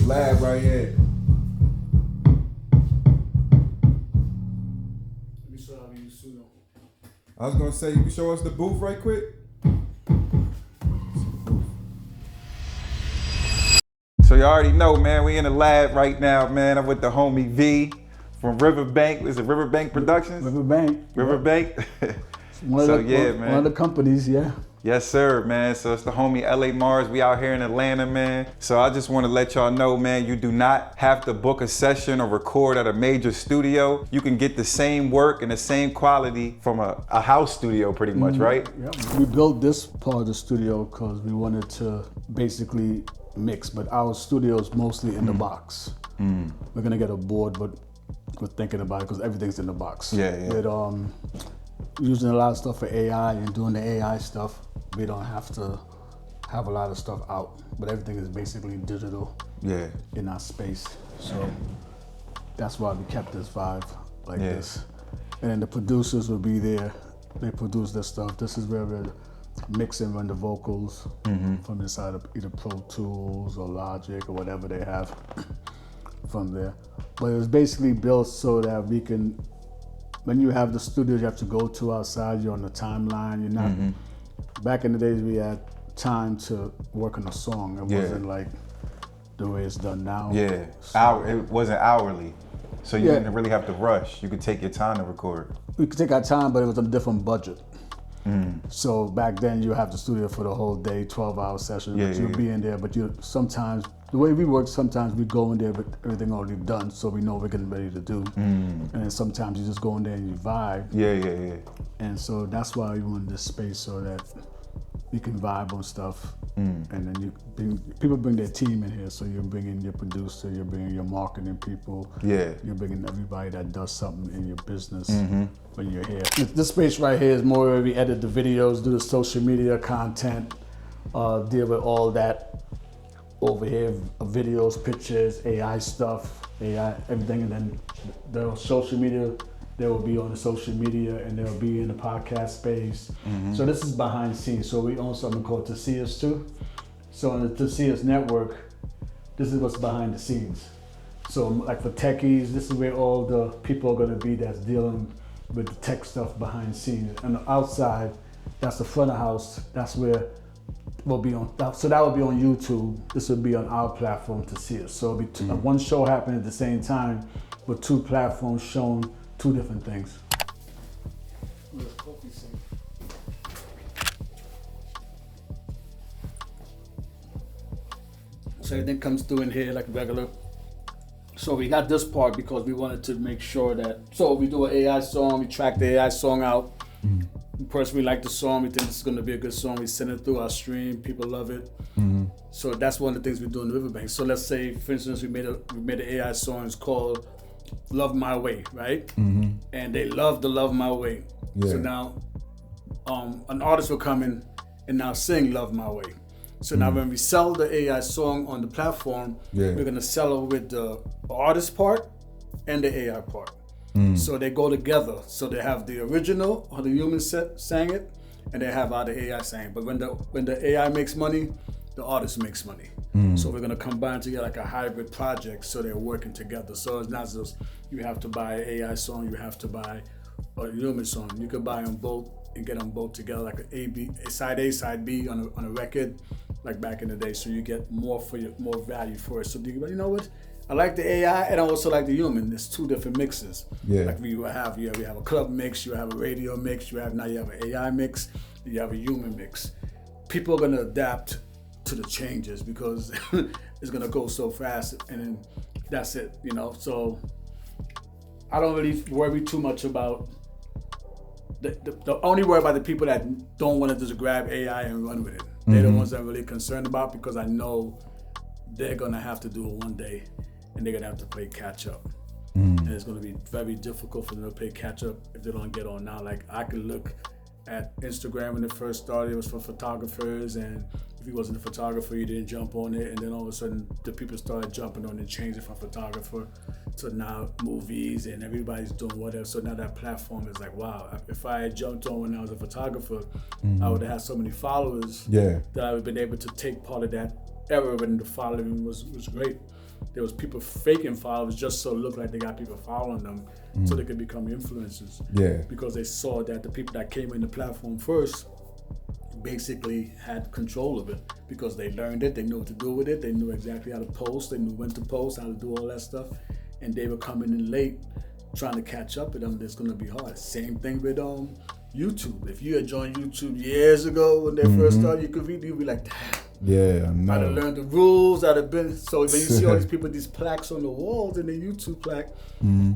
lab right here. Let me show how we use Suno. I was gonna say, you can show us the booth right quick? So you already know, man, we in the lab right now, man. I'm with the homie V from Rivabanc. Is it Rivabanc Productions? Rivabanc. Rivabanc? One of the companies, yeah. Yes, sir, man. So it's the homie LA Mars. We out here in Atlanta, man. So I just want to let y'all know, man, you do not have to book a session or record at a major studio. You can get the same work and the same quality from a house studio pretty much, right? Yeah. We built this part of the studio because we wanted to basically mix, but our studio is mostly in the box. We're gonna get a board, but we're thinking about it because everything's in the box. Yeah. With using a lot of stuff for AI and doing the AI stuff, we don't have to have a lot of stuff out, but everything is basically digital in our space. So that's why we kept this vibe like this. And then the producers will be there. They produce their stuff. This is where we're mixing run the vocals from inside of either Pro Tools or Logic or whatever they have from there. But it was basically built so that we can, when you have the studios you have to go to outside, you're on the timeline, you're not, back in the days we had time to work on a song. It wasn't like the way it's done now. Yeah, so, it wasn't hourly. So you didn't really have to rush. You could take your time to record. We could take our time, but it was a different budget. So back then you have the studio for the whole day, 12-hour session, but you'll be in there, but you sometimes, the way we work, sometimes we go in there with everything already done, so we know we're getting ready to do. And then sometimes you just go in there and you vibe. Yeah. And so that's why we want this space so that you can vibe on stuff. And then people bring their team in here, so you're bringing your producer, you're bringing your marketing people, you're bringing everybody that does something in your business when you're here. This space right here is more where we edit the videos, do the social media content, deal with all that over here, videos, pictures, AI stuff, AI, everything, and then the social media, they will be on the social media and they'll be in the podcast space. So this is behind the scenes. So we own something called To See Us too. So on the To See Us network, this is what's behind the scenes. So like for techies, this is where all the people are gonna be that's dealing with the tech stuff behind the scenes. And the outside, that's the front of house. That's where we'll be on. So that will be on YouTube. This will be on our platform To See Us. So it'll be one show happening at the same time with two platforms showing two different things. So everything comes through in here like regular. So we got this part because we wanted to make sure that, so we do an AI song, we track the AI song out. Personally, we like the song, we think this is gonna be a good song, we send it through our stream, people love it. So that's one of the things we do in the Rivabanc. So let's say, for instance, we made an AI song, it's called Love My Way, right? And they love the Love My Way. So now an artist will come in and now sing Love My Way. So now when we sell the AI song on the platform, we're gonna sell it with the artist part and the AI part. So they go together. So they have the original or the human sang it, and they have how the AI sang. But when the AI makes money, the artist makes money. So we're gonna combine together like a hybrid project, so they're working together. So it's not just you have to buy an AI song, you have to buy a human song. You could buy them both and get them both together, like a side A, side B on a record, like back in the day. So you get more value for it. So you know what? I like the AI and I also like the human. There's two different mixes. Like we have a club mix, you have a radio mix, now you have an AI mix, you have a human mix. People are gonna adapt to the changes because it's gonna go so fast, and then that's it, So I don't really worry too much about the only worry about the people that don't want to just grab AI and run with it. They're the ones that I'm really concerned about, because I know they're gonna have to do it one day, and they're gonna have to play catch up. And it's gonna be very difficult for them to play catch up if they don't get on now. Like I could look at Instagram when it first started, it was for photographers, and if you wasn't a photographer, you didn't jump on it, and then all of a sudden the people started jumping on it and changing from photographer to now movies, and everybody's doing whatever. So now that platform is like, wow, if I had jumped on when I was a photographer, I would have had so many followers that I would have been able to take part of that era when the following was great. there was people faking followers just so it looked like they got people following them, so they could become influencers. Yeah. Because they saw that the people that came in the platform first basically had control of it, because they learned it, they knew what to do with it, they knew exactly how to post, they knew when to post, how to do all that stuff, and they were coming in late trying to catch up with them. It's going to be hard. Same thing with YouTube. If you had joined YouTube years ago when they first started, you'd be like, damn. Yeah, I know. I'd have learned the rules. I'd have been. So when you see all these people with these plaques on the walls and the YouTube plaque,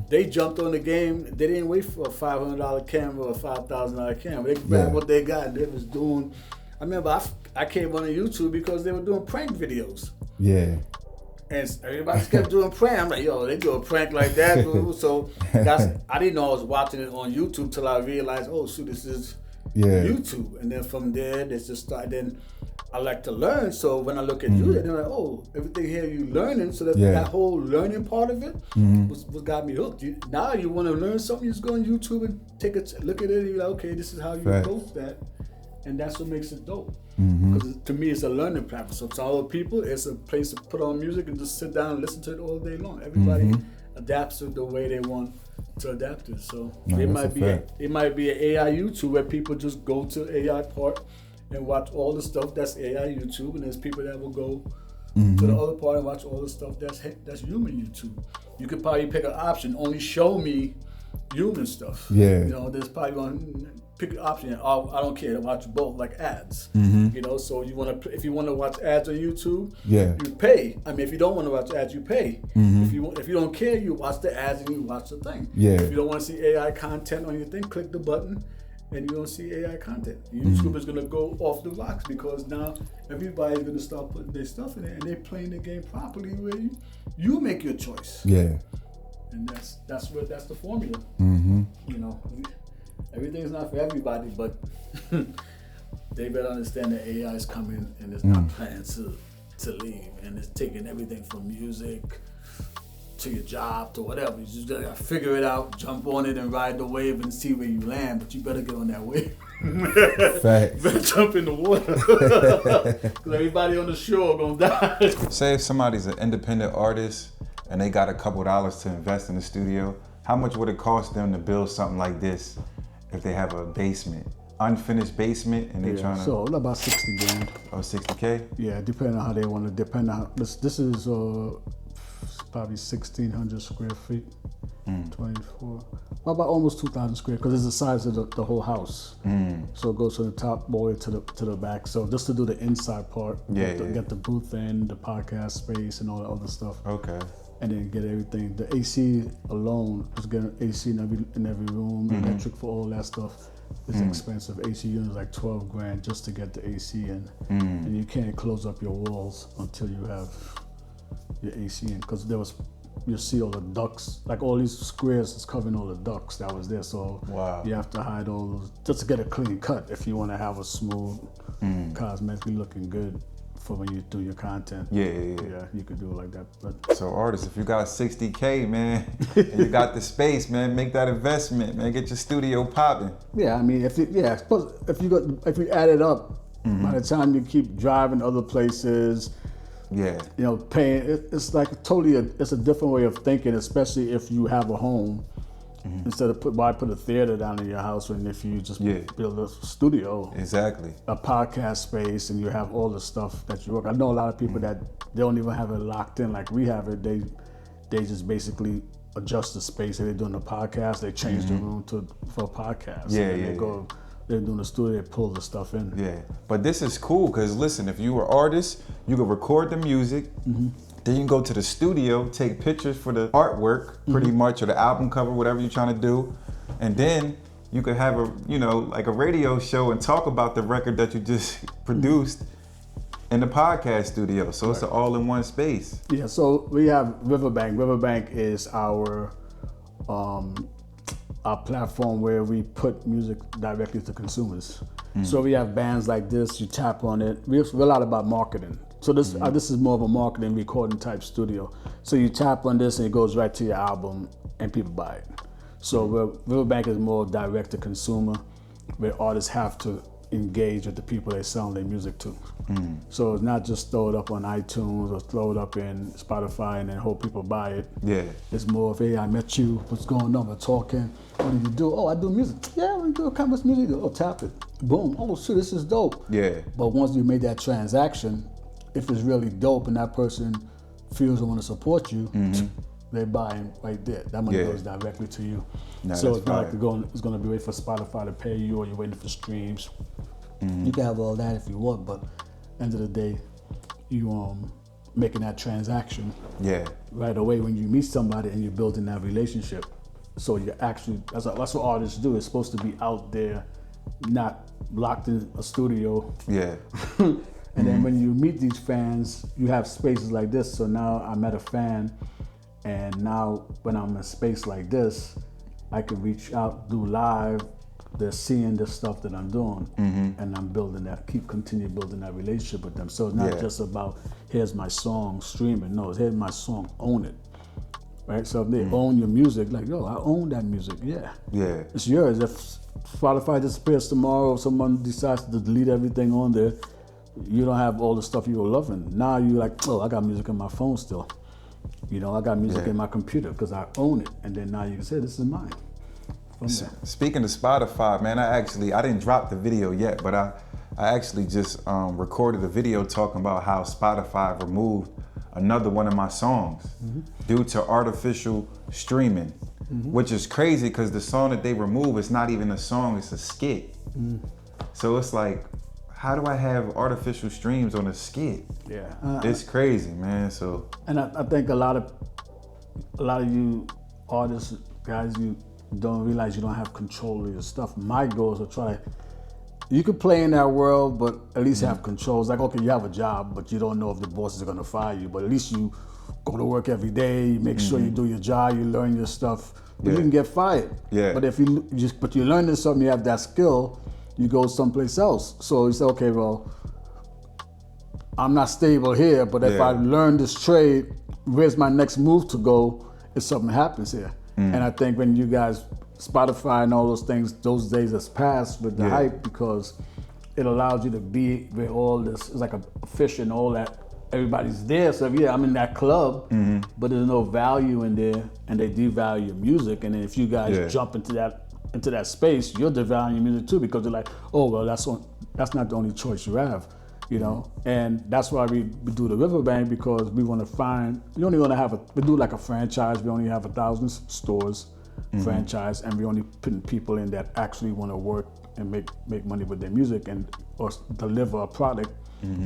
they jumped on the game. They didn't wait for a $500 camera or a $5,000 camera. They grabbed what they got and they was doing. I remember I came on YouTube because they were doing prank videos. Yeah. And everybody kept doing prank. I'm like, yo, they do a prank like that. So I didn't know I was watching it on YouTube till I realized, oh, shoot, this is YouTube. And then from there, they just started. Then I like to learn, so when I look at you, they're like, oh, everything here you learning, so that whole learning part of it was got me hooked. Now you want to learn something, you just go on YouTube and take a look at it, and you're like, okay, this is how you post that, and that's what makes it dope. Because to me, it's a learning platform. So to other people, it's a place to put on music and just sit down and listen to it all day long. Everybody adapts to the way they want to adapt it. So it might be an AI YouTube where people just go to AI part and watch all the stuff that's AI YouTube, and there's people that will go to the other part and watch all the stuff that's human YouTube. You could probably pick an option, only show me human stuff. Yeah. You know, there's probably going to pick an option. I don't care. I watch both, like ads. You know, so if you want to watch ads on YouTube, you pay. I mean, if you don't want to watch ads, you pay. If you don't care, you watch the ads and you watch the thing. If you don't want to see AI content on your thing, click the button. And you don't see AI content. YouTube is gonna go off the rocks, because now everybody's gonna start putting their stuff in there, and they're playing the game properly where you make your choice. Yeah. And that's the formula. You know, everything's not for everybody, but they better understand that AI is coming and it's not planning to leave, and it's taking everything from music to your job, to whatever. You just gotta figure it out, jump on it and ride the wave and see where you land, but you better get on that wave. Facts. Better jump in the water. Because everybody on the shore gonna die. Say if somebody's an independent artist and they got a couple dollars to invest in the studio, how much would it cost them to build something like this if they have a basement? Unfinished basement, and they trying to... So about 60 grand. Oh, 60K? Yeah, depending on how they want to, depend on, this is probably 1,600 square feet, 24. Well, about almost 2,000 square, because it's the size of the whole house. So it goes from the top all the way to the back. So just to do the inside part, get the booth in, the podcast space, and all the other stuff. Okay. And then get everything. The AC alone, just getting AC in every room, electric for all that stuff. It's expensive. AC unit is like 12 grand just to get the AC in, and you can't close up your walls until you have your AC in, because you see all the ducts, like all these squares is covering all the ducts that was there. So you have to hide all those just to get a clean cut if you want to have a smooth, cosmetically looking good for when you do your content. Yeah, you could do it like that. But so artists, if you got 60K, man, and you got the space, man, make that investment, man. Get your studio popping. Yeah, I mean, if you add it up, by the time you keep driving other places, you know, paying, it's like it's a different way of thinking, especially if you have a home. Instead of put a theater down in your house, and if you just build a studio, a podcast space, and you have all the stuff that you work. I know a lot of people that they don't even have it locked in like we have it. They just basically adjust the space. If they're doing a podcast, they change the room for a podcast. They're doing the studio, they pull the stuff in. Yeah, but this is cool because listen, if you were artists, you could record the music. Then you can go to the studio, take pictures for the artwork, pretty much, or the album cover, whatever you're trying to do. And then you could have like a radio show and talk about the record that you just produced in the podcast studio. So it's an all-in-one space. Yeah, so we have Rivabanc. Rivabanc is our platform where we put music directly to consumers. So we have bands like this, you tap on it. We're a lot about marketing. So this is more of a marketing recording type studio. So you tap on this and it goes right to your album and people buy it. So Rivabanc is more direct to consumer, where artists have to engage with the people they sell their music to. So it's not just throw it up on iTunes or throw it up in Spotify and then hope people buy it. Yeah. It's more of, hey, I met you, what's going on, we're talking. What do you do? Oh, I do music. Yeah, we do kind of music. Oh, tap it. Boom. Oh, shit, this is dope. Yeah. But once you made that transaction, if it's really dope and that person feels they want to support you, they're buying right there. That money goes directly to you. No, so it's not fire. like it's going to be waiting for Spotify to pay you or you're waiting for streams. You can have all that if you want, but end of the day, you making that transaction right away when you meet somebody and you're building that relationship. So you're actually, that's what artists do. It's supposed to be out there, not locked in a studio. Yeah. And then when you meet these fans, you have spaces like this. So now I met a fan, and now when I'm in a space like this, I can reach out, do live. They're seeing the stuff that I'm doing, and I'm building that, continue building that relationship with them. So it's not just about, here's my song, stream it. No, it's here's my song, own it. Right? So if they own your music, like, yo, I own that music, yeah. It's yours. If Spotify disappears tomorrow, someone decides to delete everything on there, you don't have all the stuff you were loving. Now you're like, oh, I got music on my phone still. You know, I got music in my computer because I own it. And then now you can say, this is mine. Speaking of Spotify, man, I didn't drop the video yet, but I actually just recorded a video talking about how Spotify removed another one of my songs due to artificial streaming, which is crazy because the song that they remove is not even a song, it's a skit. So it's like, how do I have artificial streams on a skit? Yeah, it's crazy, man. So, and I think a lot of you artists, guys, you don't realize you don't have control of your stuff. My goal is to try. You could play in that world, but at least have control. It's like, okay, you have a job, but you don't know if the bosses are gonna fire you. But at least you go to work every day. You make sure you do your job. You learn your stuff. But you can get fired. But if you learn something, you have that skill. You go someplace else. So you say, okay, well, I'm not stable here, but if I learn this trade, where's my next move to go if something happens here? And I think when you guys, Spotify and all those things, those days has passed with the hype, because it allows you to be with all this, it's like a fish and all that, everybody's there. So yeah, I'm in that club, but there's no value in there, and they devalue your music. And then if you guys jump into that space, you're devaluing your music too, because they're like, oh, well, that's not the only choice you have, you know? And that's why we do the Rivabanc, because we want to find, we only want to we do like a franchise, we only have 1,000 stores, franchise, and we only putting people in that actually want to work and make money with their music or deliver a product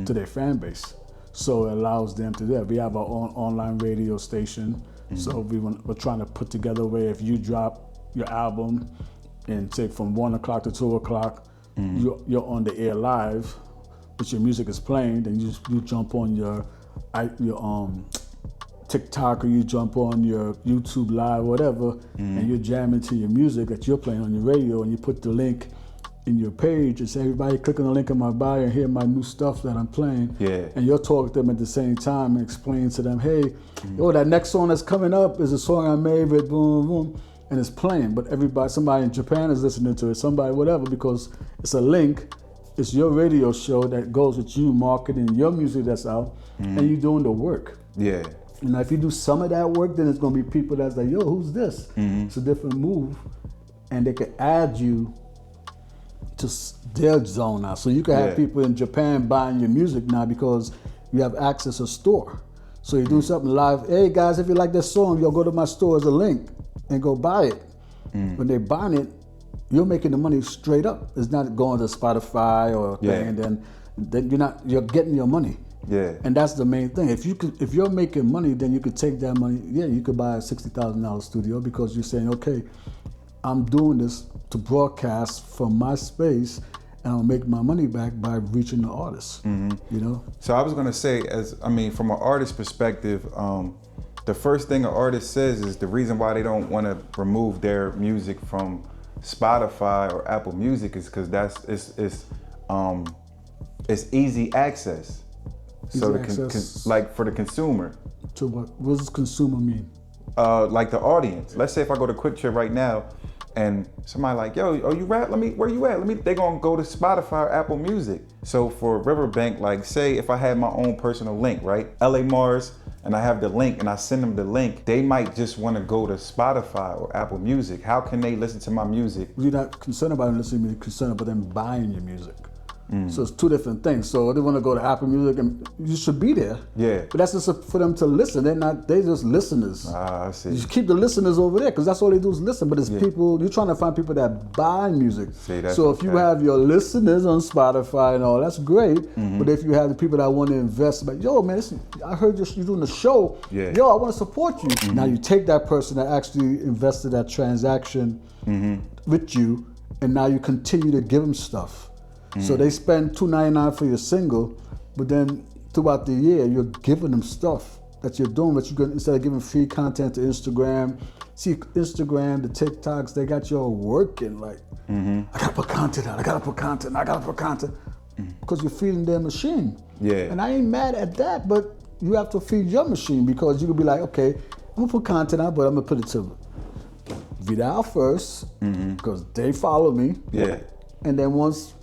to their fan base. So it allows them to do that. We have our own online radio station, so we're trying to put together where if you drop your album and take from 1 o'clock to 2 o'clock, you're on the air live, but your music is playing, then you jump on your TikTok, or you jump on your YouTube live, whatever, and you're jamming to your music that you're playing on your radio, and you put the link in your page and say, everybody click on the link in my bio and hear my new stuff that I'm playing. And you'll talk to them at the same time and explain to them, hey, that next song that's coming up is a song I made with boom, boom, and it's playing. But somebody in Japan is listening to it, somebody, whatever, because it's a link. It's your radio show that goes with you marketing your music that's out, and you doing the work. You know, if you do some of that work, then it's gonna be people that's like, yo, who's this? It's a different move, and they can add you to their zone now. So you can have people in Japan buying your music now because you have access to a store. So you do something live. Hey guys, if you like this song, you'll go to my store as a link and go buy it. When they're buying it, you're making the money straight up. It's not going to Spotify or thing, and then you're getting your money. And that's the main thing. If you're making money, then you could take that money. You could buy a $60,000 studio, because you're saying, okay, I'm doing this to broadcast from my space, and I'll make my money back by reaching the artists. You know. So I was gonna say, from an artist perspective, the first thing an artist says is the reason why they don't want to remove their music from Spotify or Apple Music is because it's easy access. Like for the consumer. So what does consumer mean? Like the audience. Let's say if I go to Quick Trip right now, and somebody like, yo, oh, you rap? Where you at? They gonna go to Spotify or Apple Music. So for Rivabanc, like say if I had my own personal link, right? LA Mars, and I have the link and I send them the link, they might just want to go to Spotify or Apple Music. How can they listen to my music? You're not concerned about them listening, you're concerned about them buying your music. So it's two different things. So they want to go to Apple Music, and you should be there. Yeah. But that's just for them to listen. They're just listeners. I see. You should keep the listeners over there, because that's all they do is listen. But it's people, you're trying to find people that buy music. See, that's so if you have your listeners on Spotify and all, that's great. But if you have the people that want to invest, like, yo, man, I heard you're doing the show. Yeah. Yo, I want to support you. Now you take that person that actually invested that transaction with you, and now you continue to give them stuff. So they spend $2.99 for your single, but then throughout the year you're giving them stuff that you're doing. But instead of giving free content to Instagram, see Instagram, the TikToks, they got you all working like, I gotta put content out, I gotta put content, because you're feeding their machine. Yeah. And I ain't mad at that, but you have to feed your machine, because you could be like, okay, I'm gonna put content out, but I'm gonna put it to Vidal first, because they follow me. Yeah. And then once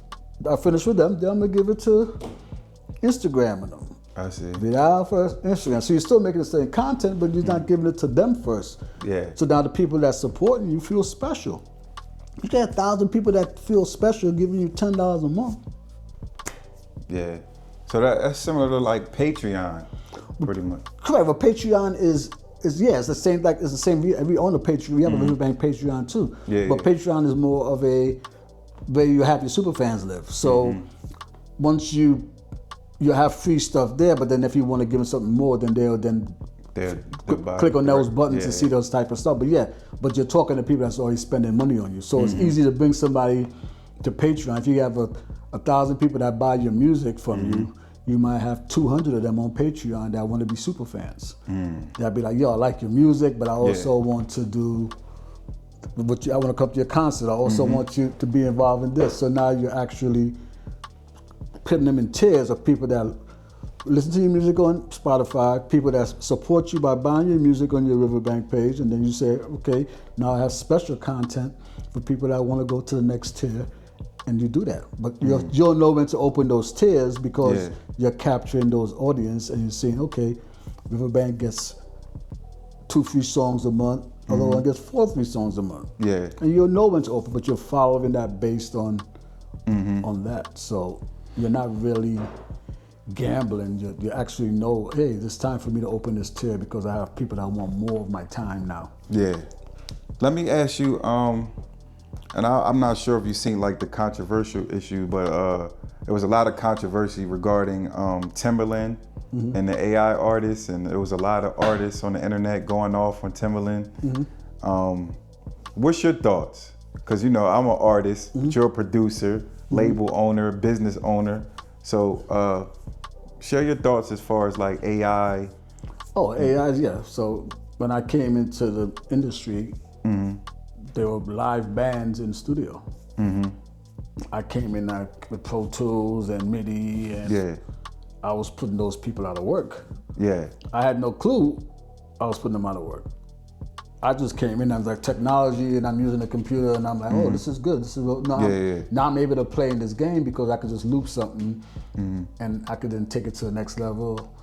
I finish with them, then I'm gonna give it to Instagram and them. I see. Vidal first, Instagram. So you're still making the same content, but you're not giving it to them first. Yeah. So now the people that support you feel special. You get 1,000 people that feel special giving you $10 a month. Yeah. So that's similar to like Patreon, pretty much. Correct. But Patreon is it's the same. Like it's the same. We own a Patreon. We have a Rivabanc Patreon too. Yeah. But Patreon is more of a where you have your super fans live. So once you have free stuff there, but then if you want to give them something more, then they'll click on those buttons to see those type of stuff. But you're talking to people that's already spending money on you. So it's easy to bring somebody to Patreon. If you have 1,000 people that buy your music from you, you might have 200 of them on Patreon that want to be super fans. They'll be like, yo, I like your music, but I also want to do I want to come to your concert. I also want you to be involved in this. So now you're actually putting them in tiers of people that listen to your music on Spotify, people that support you by buying your music on your Rivabanc page, and then you say, okay, now I have special content for people that want to go to the next tier, and you do that. But you'll know when to open those tiers, because you're capturing those audience, and you're saying, okay, Rivabanc gets 2 free songs a month, other one gets 4 free songs a month. Yeah. And you'll know when to open, but you're following that based on that. So you're not really gambling. You actually know, hey, it's time for me to open this tier because I have people that want more of my time now. Yeah. Let me ask you, and I'm not sure if you've seen like the controversial issue, but there was a lot of controversy regarding Timbaland and the AI artists, and there was a lot of artists on the internet going off on Timbaland. What's your thoughts? Because I'm an artist, but you're a producer, label owner, business owner. So share your thoughts as far as like AI. Oh, AI, yeah. So when I came into the industry, there were live bands in the studio. I came in with Pro Tools and MIDI, and I was putting those people out of work. Yeah. I had no clue I was putting them out of work. I just came in, I was like, technology, and I'm using the computer, and I'm like, oh, this is good. This is now I'm able to play in this game because I could just loop something, and I could then take it to the next level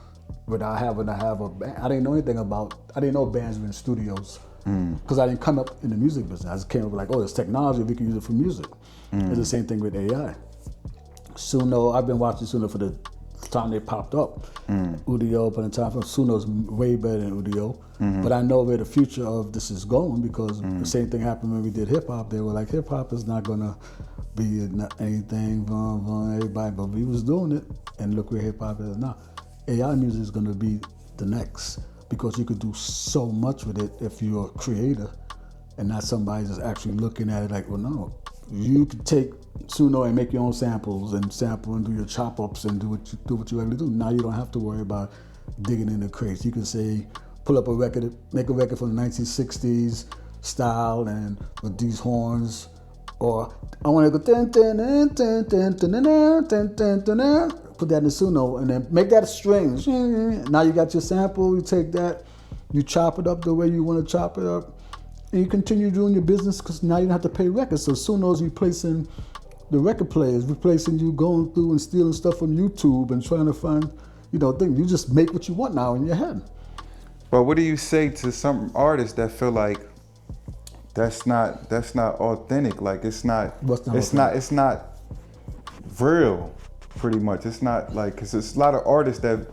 without having to have a band. I didn't know bands were in studios because I didn't come up in the music business. I just came up like, oh, there's technology, we can use it for music. It's the same thing with AI. Suno, I've been watching Suno for the time they popped up. Udio, but in time for Suno's way better than Udio. But I know where the future of this is going, because the same thing happened when we did hip hop. They were like, hip hop is not gonna be anything, everybody, but we was doing it, and look where hip hop is now. AI music is gonna be the next, because you could do so much with it if you're a creator and not somebody just actually looking at it like, well, no. You could take Suno and make your own samples and sample and do your chop ups and do what you actually do. Now you don't have to worry about digging in the crates. You can say, pull up a record, make a record from the 1960s style and with these horns, or I want to go put that in Suno and then make that a string. Now you got your sample. You take that, you chop it up the way you want to chop it up. and you continue doing your business because now you don't have to pay records. So as soon as you replacing the record players, replacing you going through and stealing stuff from YouTube and trying to find, things. You just make what you want now in your head. But what do you say to some artists that feel like that's not authentic? Like it's not real, pretty much. It's not like, because there's a lot of artists that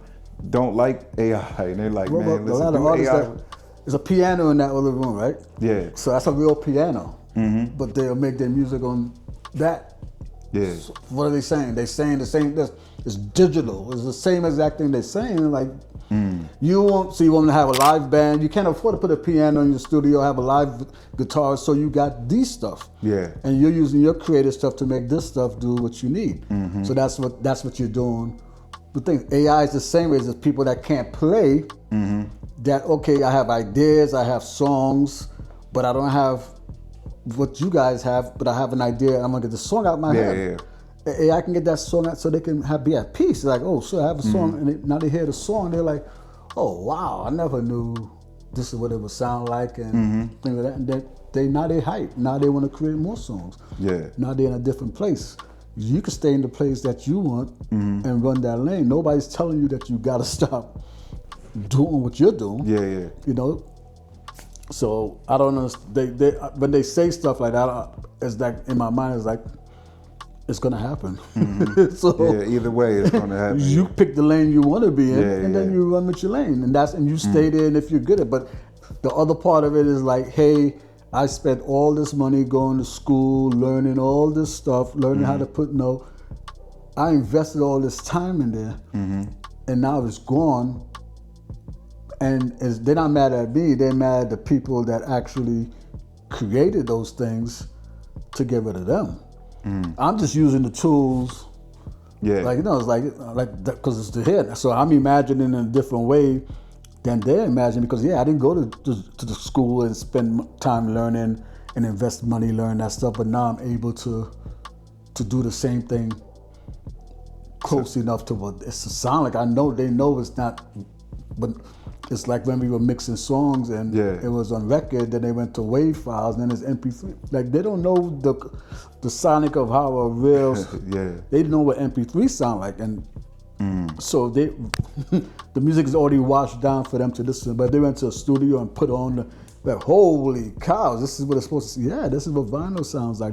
don't like AI, and they're like, man, listen to AI. There's a piano in that other room, right? Yeah. So that's a real piano. Mm-hmm. But they'll make their music on that. Yeah. So what are they saying? They're saying the same. It's digital. It's the same exact thing they're saying. Like you want to have a live band. You can't afford to put a piano in your studio, have a live guitar. So you got these stuff. Yeah. And you're using your creative stuff to make this stuff do what you need. Mm-hmm. So that's what you're doing. The thing, AI is the same way as the people that can't play. Mm-hmm. That okay, I have ideas, I have songs, but I don't have what you guys have. But I have an idea. I'm gonna get the song out of my head. Yeah. AI can get that song out so they can be at peace. Like, oh, so I have a song, and now they hear the song, they're like, oh wow, I never knew this is what it would sound like, and things like that. And now they hype. Now they want to create more songs. Yeah. Now they're in a different place. You can stay in the place that you want and run that lane. Nobody's telling you that you gotta stop doing what you're doing. Yeah. So I don't understand. They when they say stuff like that, it's like in my mind, it's like it's gonna happen. So either way, it's gonna happen. You pick the lane you want to be in, and then you run with your lane, and you stay there. And if you're good at it, but the other part of it is like, hey, I spent all this money going to school, learning all this stuff, learning how to put I invested all this time in there, and now it's gone. And they're not mad at me, they're mad at the people that actually created those things to get rid of them. I'm just using the tools. Yeah. Like, it's like because it's the hit. So I'm imagining in a different way than they're imagining, because I didn't go to the school and spend time learning and invest money learning that stuff, but now I'm able to do the same thing close enough to what it's sound like. I know they know it's not, but it's like when we were mixing songs and it was on record, then they went to WAV files, and then it's MP3. Like they don't know the sonic of how a real they know what MP3 sound like, and so the music is already washed down for them to listen. But they went to a studio and put on holy cows, this is what it's supposed to. This is what vinyl sounds like.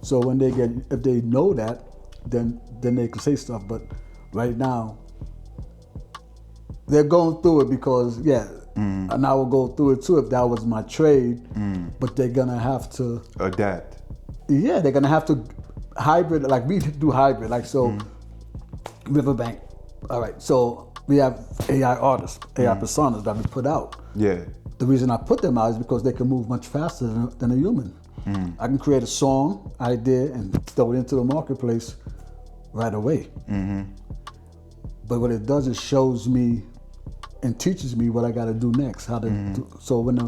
So when if they know that, then they can say stuff. But right now, they're going through it because, and I will go through it too if that was my trade, but they're gonna have to adapt. Yeah, they're gonna have to hybrid, like we do hybrid, like so. Rivabanc, all right, so we have AI artists, AI personas that we put out. Yeah. The reason I put them out is because they can move much faster than a human. I can create a song idea and throw it into the marketplace right away. But what it does is shows me and teaches me what I got to do next. How to do. So when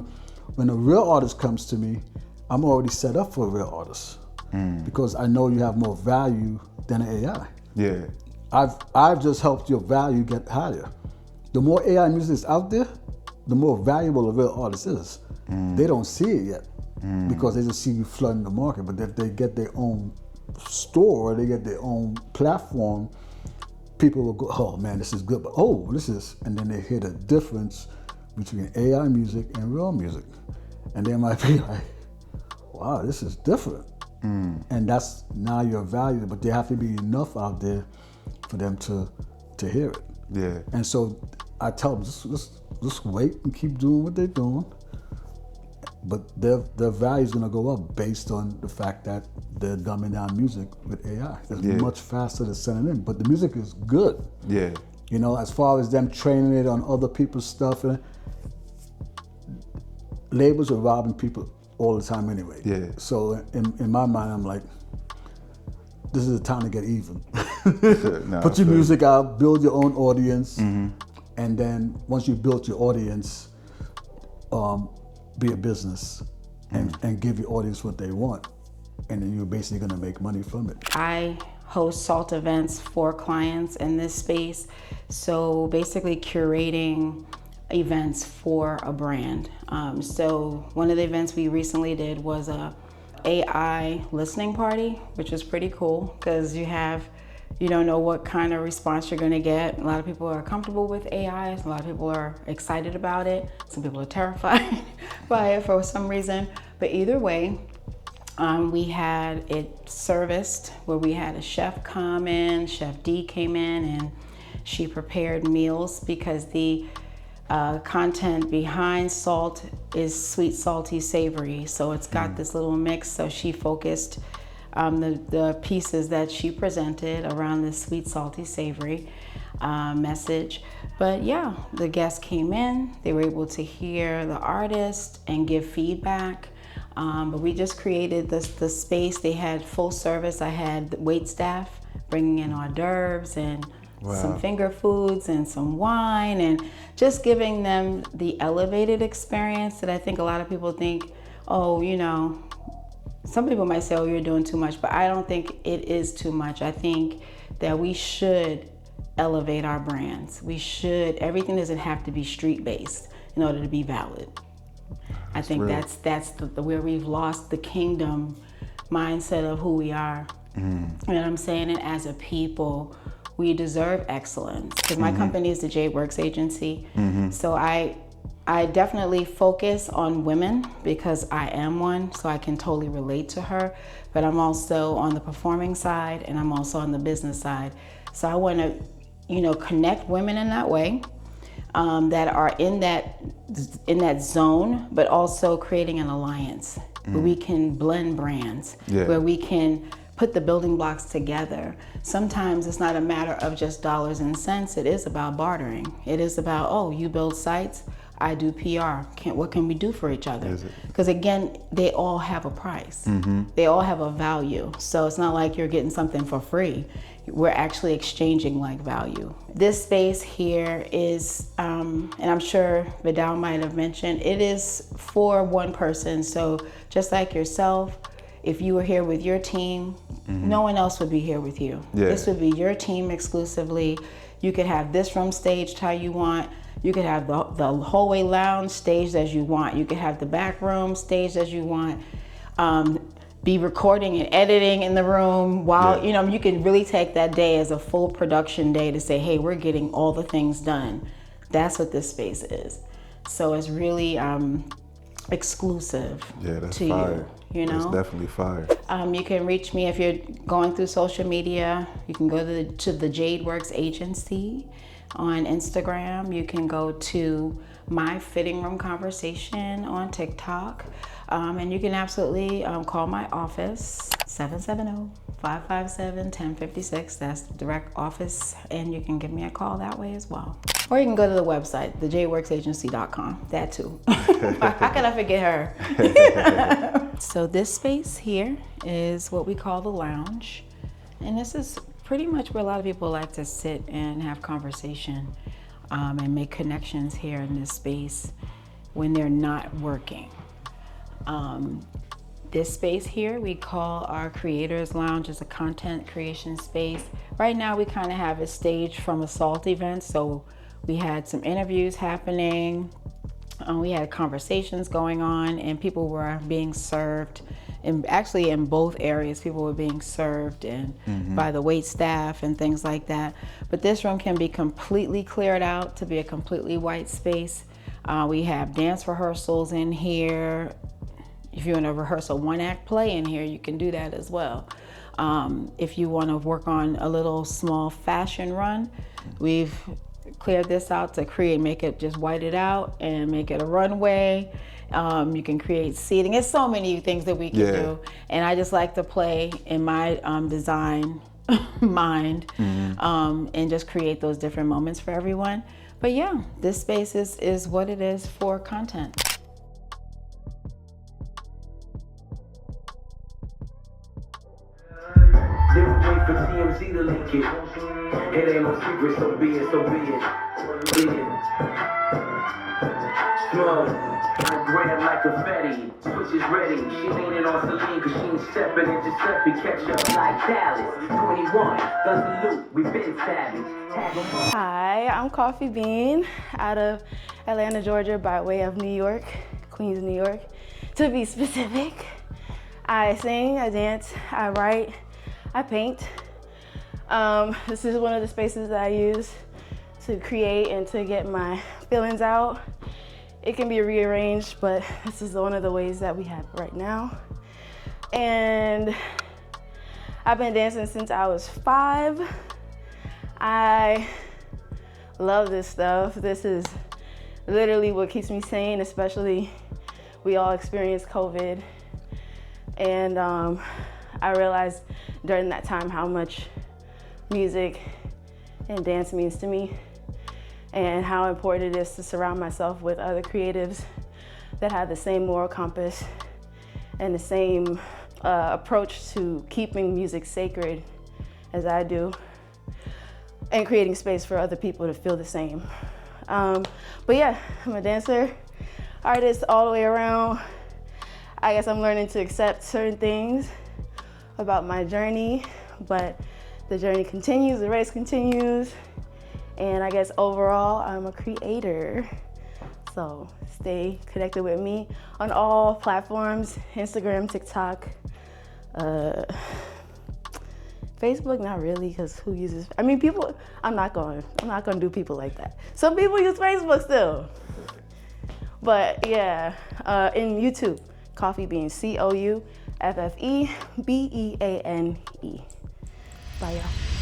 a real artist comes to me, I'm already set up for a real artist because I know you have more value than an AI. Yeah, I've just helped your value get higher. The more AI music is out there, the more valuable a real artist is. They don't see it yet because they just see you flooding the market. But if they get their own store, they get their own platform, people will go, oh man, this is good, but and then they hear the difference between AI music and real music. And they might be like, wow, this is different. And that's now your value, but there have to be enough out there for them to hear it. Yeah. And so I tell them, just wait and keep doing what they're doing. But their value is gonna go up based on the fact that they're dumbing down music with AI. It's much faster to send it in, but the music is good. Yeah. As far as them training it on other people's stuff, labels are robbing people all the time anyway. Yeah. So in my mind, I'm like, this is the time to get even. Put your music out, build your own audience, and then once you built your audience, be a business and give your audience what they want, and then you're basically going to make money from it. I host SALT events for clients in this space, so basically curating events for a brand. So one of the events we recently did was a AI listening party, which was pretty cool because you don't know what kind of response you're going to get. A lot of people are comfortable with AI. A lot of people are excited about it. Some people are terrified by it for some reason. But either way, we had it serviced where we had a chef come in. Chef D came in and she prepared meals because the content behind salt is sweet, salty, savory. So it's got this little mix. So she focused the pieces that she presented around this sweet, salty, savory message. But yeah, the guests came in, they were able to hear the artist and give feedback. But we just created the space. They had full service. I had wait staff bringing in hors d'oeuvres and some finger foods and some wine, and just giving them the elevated experience that I think a lot of people think, oh, some people might say, oh, you're doing too much, but I don't think it is too much. I think that we should elevate our brands. Everything doesn't have to be street-based in order to be valid. I think that's the where we've lost the kingdom mindset of who we are. And I'm saying it as a people, we deserve excellence. Because my company is the Jade Works Agency. So I definitely focus on women because I am one, so I can totally relate to her. But I'm also on the performing side and I'm also on the business side. So I want to, connect women in that way. That are in that zone, but also creating an alliance where we can blend brands, where we can put the building blocks together. Sometimes it's not a matter of just dollars and cents. It is about bartering. It is about, oh, you build sites, I do PR. What can we do for each other? Because again, they all have a price. They all have a value. So it's not like you're getting something for free. We're actually exchanging like value. This space here is, and I'm sure Vidal might have mentioned, it is for one person. So just like yourself, if you were here with your team, no one else would be here with you. This would be your team exclusively. You could have this room staged how you want. You could have the hallway lounge staged as you want. You could have the back room staged as you want. Be recording and editing in the room while, you can really take that day as a full production day to say, hey, we're getting all the things done. That's what this space is. So it's really exclusive that's to fire. you. That's definitely fire. You can reach me if you're going through social media. You can go to the Jade Works Agency on Instagram. You can go to My Fitting Room Conversation on TikTok. And you can absolutely call my office, 770-557-1056. That's the direct office, and you can give me a call that way as well. Or you can go to the website, thejadeworksagency.com, that too. How can I forget her? So this space here is what we call the lounge. And this is pretty much where a lot of people like to sit and have conversation and make connections here in this space when they're not working. This space here we call our Creators Lounge. Is a content creation space. Right now we kind of have it staged from a SALT event, so we had some interviews happening, we had conversations going on, and people were being served. And actually in both areas, people were being served and by the wait staff and things like that. But this room can be completely cleared out to be a completely white space. We have dance rehearsals in here. If you want to rehearse a one-act play in here, you can do that as well. If you want to work on a little small fashion run, we've cleared this out to make it just white it out and make it a runway. You can create seating. It's so many things that we can do. And I just like to play in my design mind and just create those different moments for everyone. But yeah, this space is what it is for content. Just wait for TMZ to leak it. It ain't no secret, so be it, so be it. Smoke, I grab like confetti. Switch is ready. She leaning on Celine cause she ain't stepping in Giuseppe. Catch up like Dallas. 21, does the loop. We been savage. Tag 'em up. Hi, I'm Coffee Bean out of Atlanta, Georgia, by way of New York, Queens, New York, to be specific. I sing, I dance, I write, I paint. This is one of the spaces that I use to create and to get my feelings out. It can be rearranged, but this is one of the ways that we have right now. And I've been dancing since I was 5. I love this stuff. This is literally what keeps me sane, especially we all experienced COVID. And I realized during that time how much music and dance means to me and how important it is to surround myself with other creatives that have the same moral compass and the same approach to keeping music sacred as I do, and creating space for other people to feel the same. But yeah, I'm a dancer, artist all the way around. I guess I'm learning to accept certain things about my journey, but the journey continues, the race continues, and I guess overall, I'm a creator. So stay connected with me on all platforms, Instagram, TikTok, Facebook, not really, because who uses, I mean, people, I'm not gonna do people like that. Some people use Facebook still. But yeah, in YouTube, Coffee Bean, COUFFEBEANE. Bye y'all.